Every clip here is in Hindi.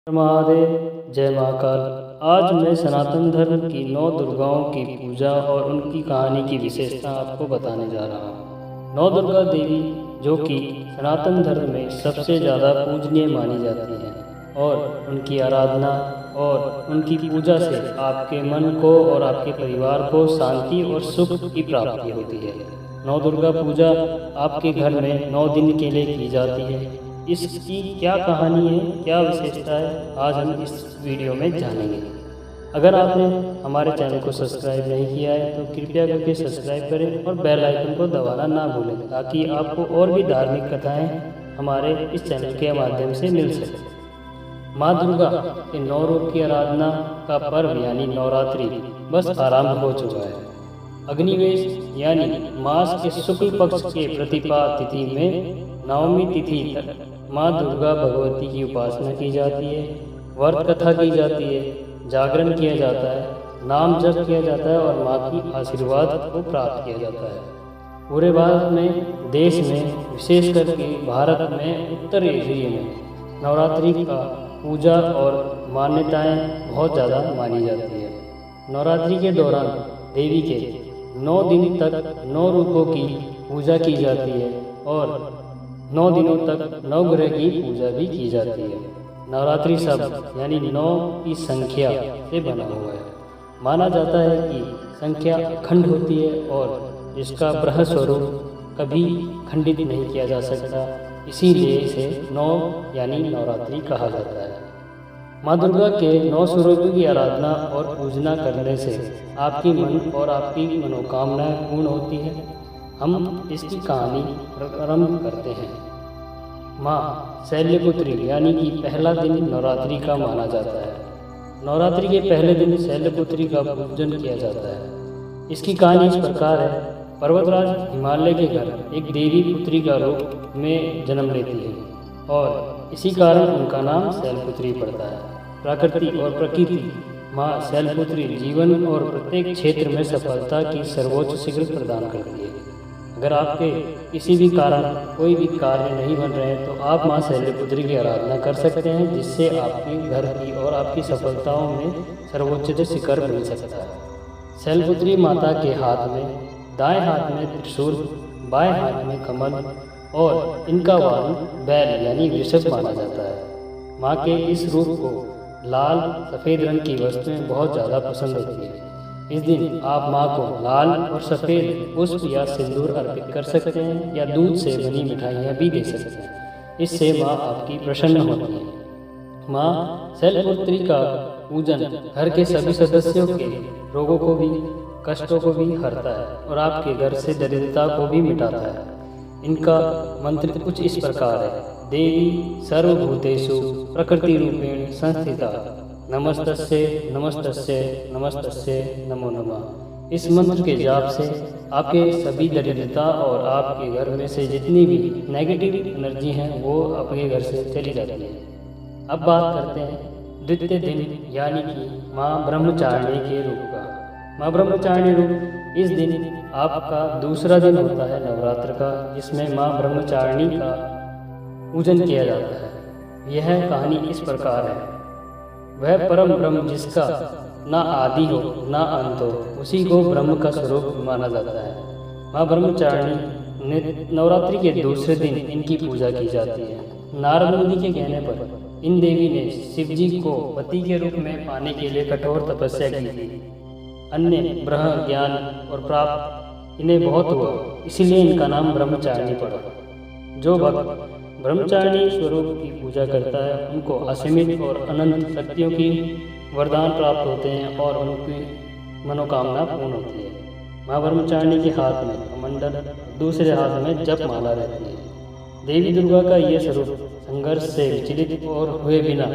महादेव, जय महाकाल। आज मैं सनातन धर्म की 9 दुर्गाओं की पूजा और उनकी कहानी की विशेषता आपको बताने जा रहा हूँ। 9 दुर्गा देवी जो कि सनातन धर्म में सबसे ज़्यादा पूजनीय मानी जाती हैं और उनकी आराधना और उनकी पूजा से आपके मन को और आपके परिवार को शांति और सुख की प्राप्ति होती है। 9 दुर्गा पूजा आपके घर में 9 दिन के लिए की जाती है। इसकी क्या कहानी है, क्या विशेषता है, आज हम इस वीडियो में जानेंगे। अगर आपने हमारे चैनल को सब्सक्राइब नहीं किया है तो कृपया करके सब्सक्राइब करें और बेल आइकन को दबाना ना भूलें ताकि आपको और भी धार्मिक कथाएं हमारे इस चैनल के माध्यम से मिल सके। माँ दुर्गा के 9 रूप की आराधना का पर्व यानी नवरात्रि बस आरंभ हो चुका है। अग्निवेश यानी मास के शुक्ल पक्ष के प्रतिपदा तिथि में नवमी तिथि तक माँ दुर्गा भगवती की उपासना की जाती है, व्रत कथा की जाती है, जागरण किया जाता है, नाम जप किया जाता है और माँ की आशीर्वाद को प्राप्त किया जाता है। पूरे भारत में, देश में, विशेष करके भारत में उत्तर एशिया में नवरात्रि का पूजा और मान्यताएं बहुत ज़्यादा मानी जाती है। नवरात्रि के दौरान देवी के 9 दिन तक 9 रूपों की पूजा की जाती है और 9 दिनों तक नवग्रह की पूजा भी की जाती है। नवरात्रि शब्द यानी 9 की संख्या से बना हुआ है। माना जाता है कि संख्या अखंड होती है और इसका बृहत् स्वरूप कभी खंडित नहीं किया जा सकता, इसीलिए इसे 9 यानी नवरात्रि कहा जाता है। माँ दुर्गा के 9 स्वरूपों की आराधना और पूजना करने से आपकी मन और आपकी मनोकामनाएं पूर्ण होती है। हम इसकी कहानी प्रारंभ करते हैं। माँ शैलपुत्री यानी कि पहला दिन नवरात्रि का माना जाता है। नवरात्रि के पहले दिन शैलपुत्री का पूजन किया जाता है। इसकी कहानी इस प्रकार है। पर्वतराज हिमालय के घर एक देवी पुत्री का रूप में जन्म लेती है और इसी कारण उनका नाम शैलपुत्री पड़ता है। प्रकृति और प्रकृति माँ शैलपुत्री जीवन और प्रत्येक क्षेत्र में सफलता की सर्वोच्च शिखर प्रदान करती है। अगर आपके किसी भी कारण कोई भी कार्य नहीं बन रहे हैं तो आप माँ शैलपुत्री की आराधना कर सकते हैं, जिससे आपके घर की और आपकी सफलताओं में सर्वोच्च शिखर मिल सकता है। शैलपुत्री माता के हाथ में दाएं हाथ में त्रिशूल, बाएं हाथ में कमल और इनका वाहन बैल यानी वृषभ माना जाता है। माँ के इस रूप को लाल सफ़ेद रंग की वस्तुएं बहुत ज़्यादा पसंद होती है। इस दिन आप माँ को लाल और सफ़ेद पुष्प या सिंदूर अर्पित कर सकते हैं या दूध से बनी मिठाइयाँ भी दे सकते हैं। इससे माँ आपकी प्रसन्न होती है। माँ शैलपुत्री का पूजन घर के सभी सदस्यों के रोगों को भी, कष्टों को भी हरता है और आपके घर से दरिद्रता को भी मिटाता है। इनका मंत्र कुछ इस प्रकार है। देवी सर्वभूतेषु प्रकृति रूपेण संस्थिता नमस्तस्यै नमस्तस्यै नमस्तस्यै नमो नमः। इस मंत्र के जाप से आपके सभी दरिद्रता और आपके घर में से जितनी भी नेगेटिव एनर्जी हैं वो आपके घर से चली जाती है। अब बात करते हैं द्वितीय दिन यानी कि माँ ब्रह्मचारिणी के रूप का। माँ ब्रह्मचारिणी रूप इस दिन आपका दूसरा दिन होता है नवरात्र का, जिसमें माँ ब्रह्मचारिणी का पूजन किया जाता है। यह कहानी इस प्रकार है। वह परम ब्रह्म जिसका ना आदि हो ना अंत हो, उसी को ब्रह्म का स्वरूप माना जाता है। माँ ब्रह्मचारिणी ने नवरात्रि के दूसरे दिन इनकी पूजा की जाती है। नारद मुनि के कहने पर इन देवी ने शिव जी को पति के रूप में पाने के लिए कठोर तपस्या की थी। अन्य ब्रह्म ज्ञान और प्राप्त इन्हें बहुत हुआ, इसलिए इनका नाम ब्रह्मचारिणी पड़ा। जो भक्त ब्रह्मचारिणी स्वरूप की पूजा करता है उनको असीमित और अनंत शक्तियों की वरदान प्राप्त होते हैं और उनकी मनोकामना पूर्ण होती है। माँ ब्रह्मचारिणी के हाथ में कमंडल, दूसरे हाथ में जप माला रहती है। देवी दुर्गा का यह स्वरूप संघर्ष से विचलित और हुए बिना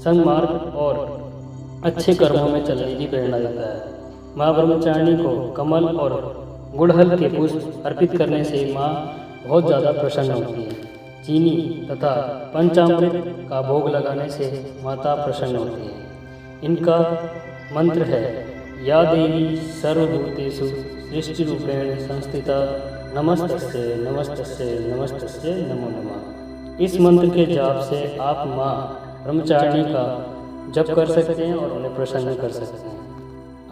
सन्मार्ग और अच्छे कर्मों में चलने की प्रेरणा देता है। माँ ब्रह्मचारिणी को कमल और गुड़हल के पुष्प अर्पित करने से माँ बहुत ज़्यादा प्रसन्न होती है। चीनी तथा पंचामृत का भोग लगाने से माता प्रसन्न होती है। इनका मंत्र है या देवी सर्वभूतेषु सृष्टि रूपेण संस्थिता नमस्तस्यै नमस्तस्यै नमस्तस्यै नमो नमः। इस मंत्र के जाप से आप माँ ब्रह्मचारिणी का जप कर सकते हैं और उन्हें प्रसन्न कर सकते हैं।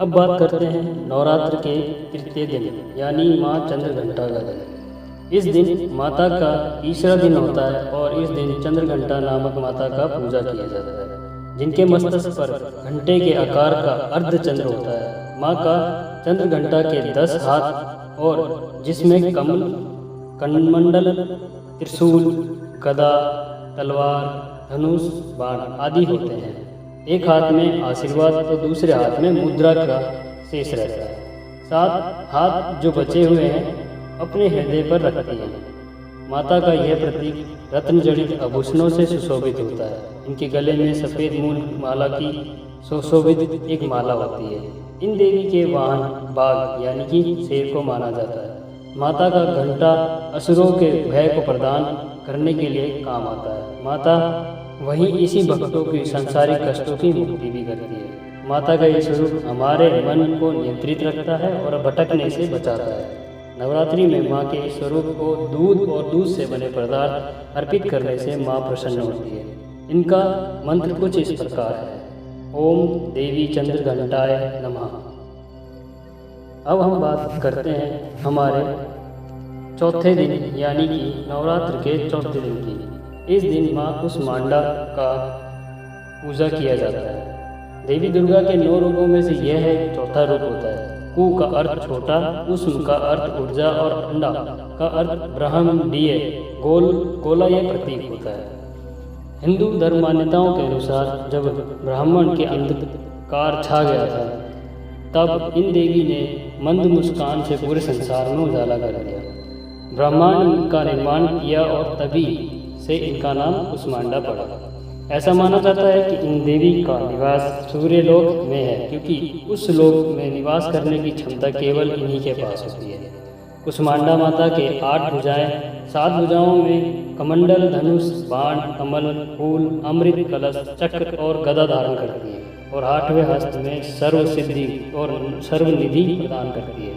अब बात करते हैं नवरात्र के तृतीय दिन यानी माँ चंद्रघंटा का दिन। इस दिन माता का तीसरा दिन होता है और इस दिन चंद्रघंटा नामक माता का पूजा किया जाता है, जिनके मस्तक पर घंटे के आकार का अर्धचंद्र होता है। माँ का चंद्रघंटा के 10 हाथ और जिसमें कमल, कमंडल, त्रिशूल, गदा, तलवार, धनुष, बाण आदि होते हैं। एक हाथ में आशीर्वाद तो दूसरे हाथ में मुद्रा का शेष रहता है। 7 हाथ जो बचे हुए हैं अपने हृदय पर रखती हैं। माता का यह प्रतीक रत्न जड़ित आभूषणों से सुशोभित होता है। इनके गले में सफ़ेद मूल माला की सुशोभित एक माला होती है। इन देवी के वाहन बाघ यानी कि शेर को माना जाता है। माता का घंटा असुरों के भय को प्रदान करने के लिए काम आता है। माता वहीं इसी भक्तों की सांसारिक कष्टों की मुक्ति भी करती है। माता का यह स्वरूप हमारे मन को नियंत्रित रखता है और भटकने से बचाता है। नवरात्रि में माँ के इस स्वरूप को दूध और दूध से बने पदार्थ अर्पित करने से माँ प्रसन्न होती है। इनका मंत्र कुछ इस प्रकार है। ओम देवी चंद्रघंटाय नमः। अब हम बात करते हैं हमारे चौथे दिन यानी कि नवरात्र के चौथे दिन की। इस दिन माँ कुष्मांडा का पूजा किया जाता है। देवी दुर्गा के 9 रूपों में से यह है चौथा रूप होता है। कु का अर्थ छोटा, कुष्म का अर्थ ऊर्जा और अंडा का अर्थ ब्रह्मांडीय गोला यह प्रतीक होता है। हिंदू धर्म मान्यताओं के अनुसार जब ब्राह्मण के अंधकार छा गया था तब इन देवी ने मंद मुस्कान से पूरे संसार में उजाला कर दिया, ब्रह्मांड का निर्माण किया और तभी से इनका नाम कुष्मांडा पड़ा। ऐसा माना जाता है कि इन देवी का निवास सूर्य लोक में है, क्योंकि उस लोक में निवास करने की क्षमता केवल इन्हीं के पास होती है। कुष्मांडा माता के 8 भुजाएं, 7 भुजाओं में कमंडल, धनुष, बाण, कमल, फूल, अमृत कलश, चक्र और गदा धारण करती है और 8वें हस्त में सर्व सिद्धि और सर्वनिधि प्रदान करती है।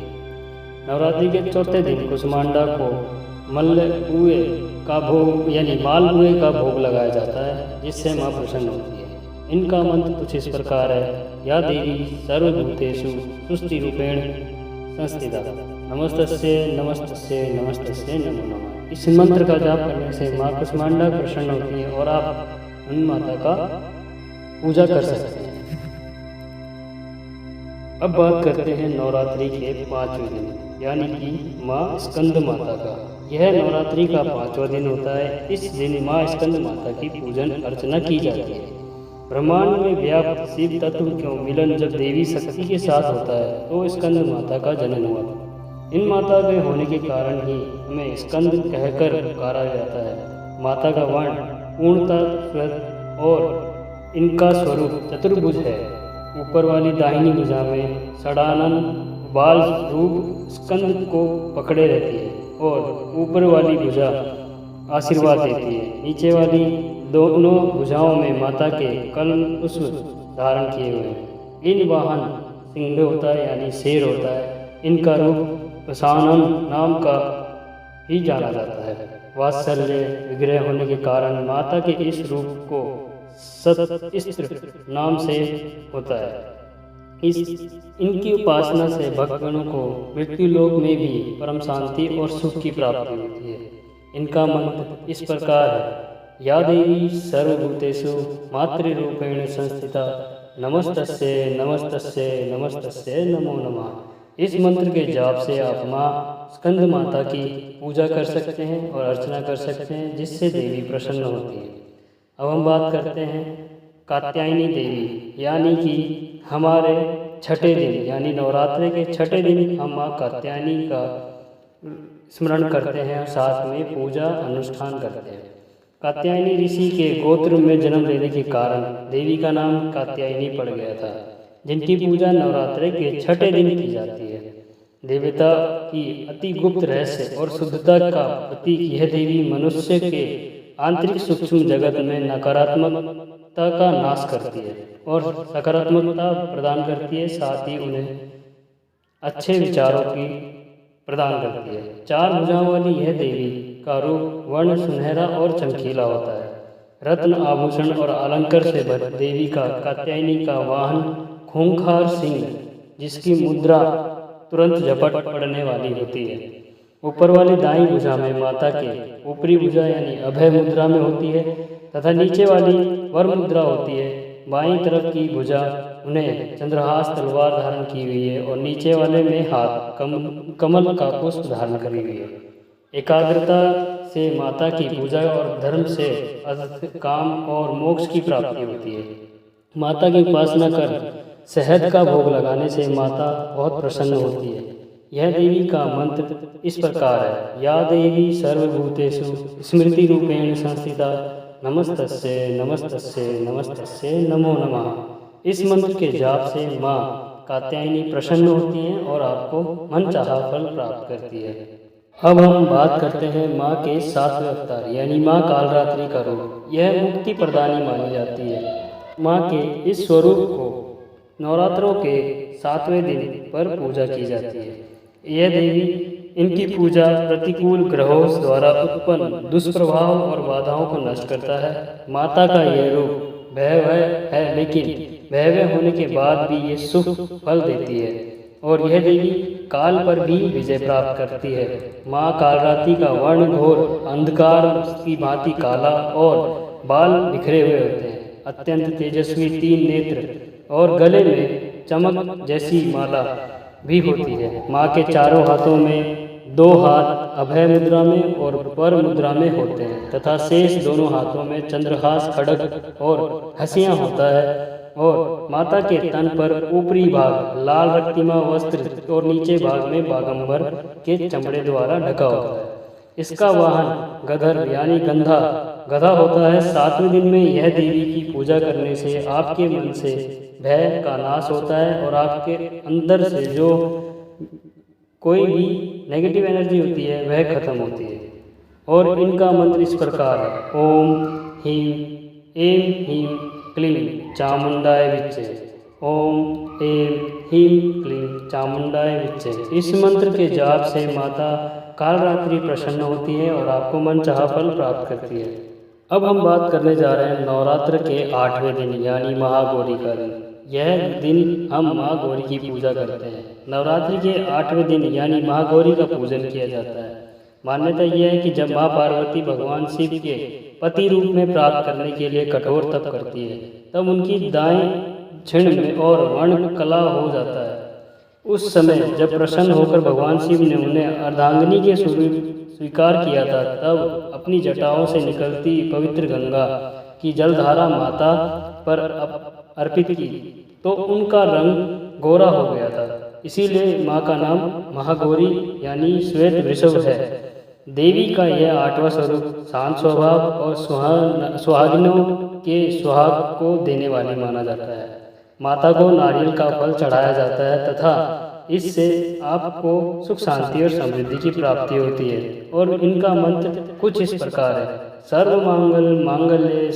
नवरात्रि के चौथे दिन कुष्मांडा को मलपुए का भोग यानी मालपुए का भोग लगाया जाता है, जिससे माँ प्रसन्न होती है। इनका मंत्र कुछ इस प्रकार है। या देवी सर्वभूतेषु सुष्टिरूपेण संस्थिता नमस्तस्ये नमस्तस्ये नमस्तस्ये नमो नमः। इस मंत्र का जाप करने से माँ कुष्मांडा प्रसन्न होती है और आप उन माता का पूजा कर सकते हैं। अब बात करते हैं नवरात्रि के 5वें दिन यानी कि माँ स्कंद माता का। यह नवरात्रि का 5वां दिन होता है। इस दिन माँ स्कंद माता की पूजन अर्चना की जाती है। ब्रह्मांड में व्याप्त शिव तत्व का मिलन जब देवी शक्ति के साथ होता है तो स्कंद माता का जन्म हुआ। इन माता के होने के कारण ही हमें स्कंद कहकर पुकारा जाता है। माता का वर्ण पूर्णता श्वेत और इनका स्वरूप चतुर्भुज है। ऊपर वाली दाहिनी भुजा में षडानन बाल रूप स्कंद को पकड़े रहती है और ऊपर वाली भुजा आशीर्वाद देती है। नीचे वाली दोनों भुजाओं में माता के कलम पुष्प धारण किए हुए हैं। इन वाहन सिंह होता है यानी शेर होता है। इनका रूप प्रसानन नाम का ही जाना जाता है। वात्सल्य विग्रह होने के कारण माता के इस रूप को सतस्त्र नाम से होता है। इनकी उपासना से भक्तगणों को मृत्यु लोक में भी परम शांति और सुख की प्राप्ति होती है। इनका मंत्र इस प्रकार है। या देवी सर्वभूतेषु मातृरूपेण संस्थिता नमस्तस्ये नमस्तस्ये नमस्तस्ये नमो नमः। इस मंत्र के जाप से आप माँ स्कंद माता की पूजा कर सकते हैं और अर्चना कर सकते हैं, जिससे देवी प्रसन्न होती है। अब हम बात करते हैं कात्यायनी देवी यानी कि हमारे छठे दिन यानी नवरात्रि के छठे दिन हम माँ कात्यायनी का स्मरण करते हैं और साथ में पूजा अनुष्ठान करते हैं। कात्यायनी ऋषि के गोत्र में जन्म लेने के कारण देवी का नाम कात्यायनी पड़ गया था, जिनकी पूजा नवरात्रि के छठे दिन की जाती है। देवता की अति गुप्त रहस्य और शुद्धता का प्रतीक यह देवी मनुष्य के आंतरिक सूक्ष्म जगत में नकारात्मकता का नाश करती है और सकारात्मकता प्रदान करती है, साथ ही उन्हें अच्छे विचारों की प्रदान करती है। 4 भुजाओं वाली यह देवी का रूप वर्ण सुनहरा और चमकीला होता है। रत्न आभूषण और अलंकार से भर देवी का कात्यायनी का वाहन खूंखार सिंह, जिसकी मुद्रा तुरंत झपट पड़ने वाली होती है। ऊपर वाली दाईं भुजा में माता के ऊपरी भुजा यानी अभय मुद्रा में होती है तथा नीचे वाली वर मुद्रा होती है। बाईं तरफ की भुजा उन्हें चंद्रहास तलवार धारण की हुई है और नीचे वाले में हाथ कमल का पुष्प धारण करी हुई है। एकाग्रता से माता की पूजा और धर्म से अर्थ, काम और मोक्ष की प्राप्ति होती है। माता की उपासना कर शहद का भोग लगाने से माता बहुत प्रसन्न होती है। यह देवी का मंत्र इस प्रकार है। या देवी सर्वभूतेषु स्मृति रूपेण संस्थिता नमस्तस्यै नमस्तस्यै नमस्तस्यै नमो नमः। इस मंत्र के जाप से माँ कात्यायनी प्रसन्न होती हैं और आपको मनचाहा फल प्राप्त करती है। अब हम बात करते हैं माँ के 7वें अवतार यानी माँ कालरात्रि का रूप। यह मुक्ति प्रदानी मानी जाती है। माँ के इस स्वरूप को नवरात्रों के 7वें दिन पर पूजा की जाती है। यह देवी इनकी पूजा प्रतिकूल ग्रहों द्वारा उत्पन्न दुष्प्रभाव और बाधाओं को नष्ट करता है। माता का यह रूप भयावह है, लेकिन भयावह होने के बाद भी ये शुभ फल देती है और यह देवी काल पर भी विजय प्राप्त करती है। माँ कालरात्रि का वर्ण घोर अंधकार की भांति काला और बाल बिखरे हुए होते हैं। अत्यंत तेजस्वी 3 नेत्र और गले में चमक जैसी माला भी होती है। माँ के चारों हाथों में 2 हाथ अभय मुद्रा में और वर मुद्रा में होते हैं तथा शेष दोनों हाथों में चंद्रहास, खड्ग और हंसियाँ होता है और माता के तन पर ऊपरी भाग लाल रक्तिमा वस्त्र और नीचे भाग में बागंबर के चमड़े द्वारा ढका होता है। इसका वाहन गधर यानी गधा होता है। 7वें दिन में यह देवी की पूजा करने से आपके मन से भय का नाश होता है और आपके अंदर से जो कोई भी नेगेटिव एनर्जी होती है वह खत्म होती है। और इनका मंत्र इस प्रकार है। ओम ह्रीं ऐं ह्रीं क्लीं चामुंडाय विच्चे। ओम ऐं ह्रीं क्लीं चामुंडाय विच्चे। इस मंत्र के जाप से माता कालरात्रि प्रसन्न होती है और आपको मनचाहा फल प्राप्त करती है। अब हम बात करने जा रहे हैं नवरात्र के 8वें दिन यानी महागौरी का दिन। यह दिन हम माँ गौरी की पूजा करते हैं। नवरात्रि के 8वें दिन यानी महागौरी का पूजन किया जाता है। मान्यता यह है कि जब माँ पार्वती भगवान शिव के पति रूप में प्राप्त करने के लिए कठोर तप करती है तब उनकी दाएं क्षण में और वर्ण कला हो जाता है। उस समय जब प्रसन्न होकर भगवान शिव ने उन्हें अर्धांगिनी के स्वरूप स्वीकार किया था तब अपनी जटाओं से निकलती पवित्र गंगा की जलधारा माता पर अर्पित की तो उनका रंग गोरा हो गया था। इसीलिए माँ का नाम महागौरी यानी श्वेत वृषभ है। देवी का यह 8वां स्वरूप शांत स्वभाव और सुहागिनों के सुहाग को देने वाली माना जाता है। माता को नारियल का फल चढ़ाया जाता है तथा इससे आपको सुख शांति और समृद्धि की प्राप्ति होती है। और इनका मंत्र कुछ इस प्रकार है। सर्व मांगल मांगल्ये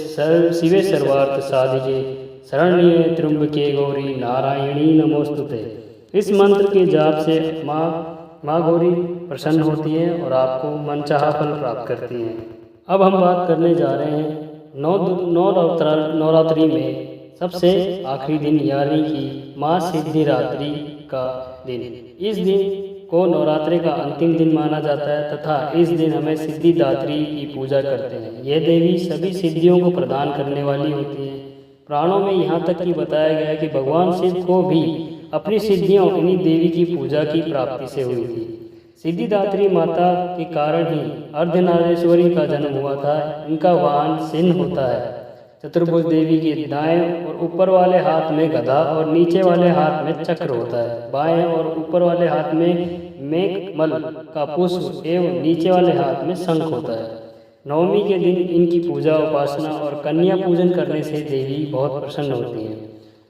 शिवे सर्वार्थ साधिके शरण्ये त्र्यंबके गौरी नारायणी नमोस्तुते। इस मंत्र के जाप से माँ गौरी प्रसन्न होती है और आपको मनचाहा फल प्राप्त करती हैं। अब हम बात करने जा रहे हैं नवरात्रि में सबसे आखिरी दिन यानी कि माँ सिद्धिरात्रि का दिन। इस दिन को नवरात्रि का अंतिम दिन माना जाता है तथा इस दिन हमें सिद्धिदात्री की पूजा करते हैं। यह देवी सभी सिद्धियों को प्रदान करने वाली होती है। पुराणों में यहाँ तक कि बताया गया है कि भगवान शिव को भी अपनी सिद्धियाँ इन्हीं देवी की पूजा की प्राप्ति से हुई थी। सिद्धिदात्री माता के कारण ही अर्धनारेश्वरी का जन्म हुआ था। इनका वाहन सिंह होता है। चतुर्भुज देवी के दाएं और ऊपर वाले हाथ में गदा और नीचे वाले हाथ में चक्र होता है। बाएं और ऊपर वाले हाथ में मेघमल का पुष्प एवं नीचे वाले हाथ में शंख होता है। नवमी के दिन इनकी पूजा उपासना और कन्या पूजन करने से देवी बहुत प्रसन्न होती हैं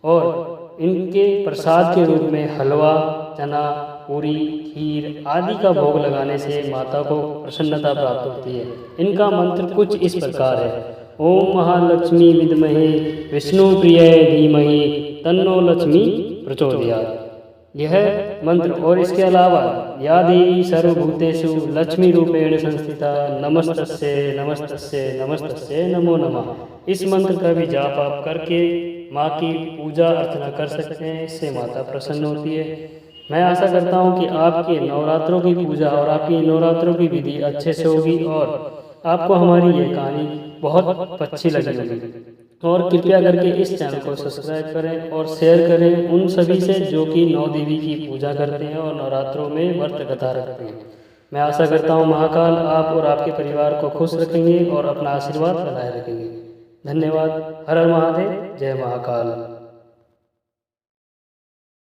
और इनके प्रसाद के रूप में हलवा, चना, पूरी, खीर आदि का भोग लगाने से माता को प्रसन्नता प्राप्त होती है। इनका मंत्र कुछ इस प्रकार है। ओम महालक्ष्मी विद्महे विष्णु प्रिय धीमहि तन्नो लक्ष्मी प्रचोदयात्। यह मंत्र और इसके अलावा या देवी सर्वभूतेषु लक्ष्मी रूपेण संस्थिता नमस्तस्ये नमस्तस्ये नमस्तस्ये नमो नमः, इस मंत्र का भी जाप आप करके माँ की पूजा अर्चना कर सकते हैं। इससे माता प्रसन्न होती है। मैं आशा करता हूँ कि आपके नवरात्रों की पूजा और आपकी नवरात्रों की विधि अच्छे से होगी और आपको हमारी ये कहानी बहुत अच्छी लगी होगी। और कृपया करके इस चैनल को सब्सक्राइब करें और शेयर करें उन सभी से जो कि नौ देवी की पूजा करते हैं और नवरात्रों में व्रत कथा रखते हैं। मैं आशा करता हूँ महाकाल आप और आपके परिवार को खुश रखेंगे और अपना आशीर्वाद बनाए रखेंगे। धन्यवाद। हर हर महादेव। जय महाकाल।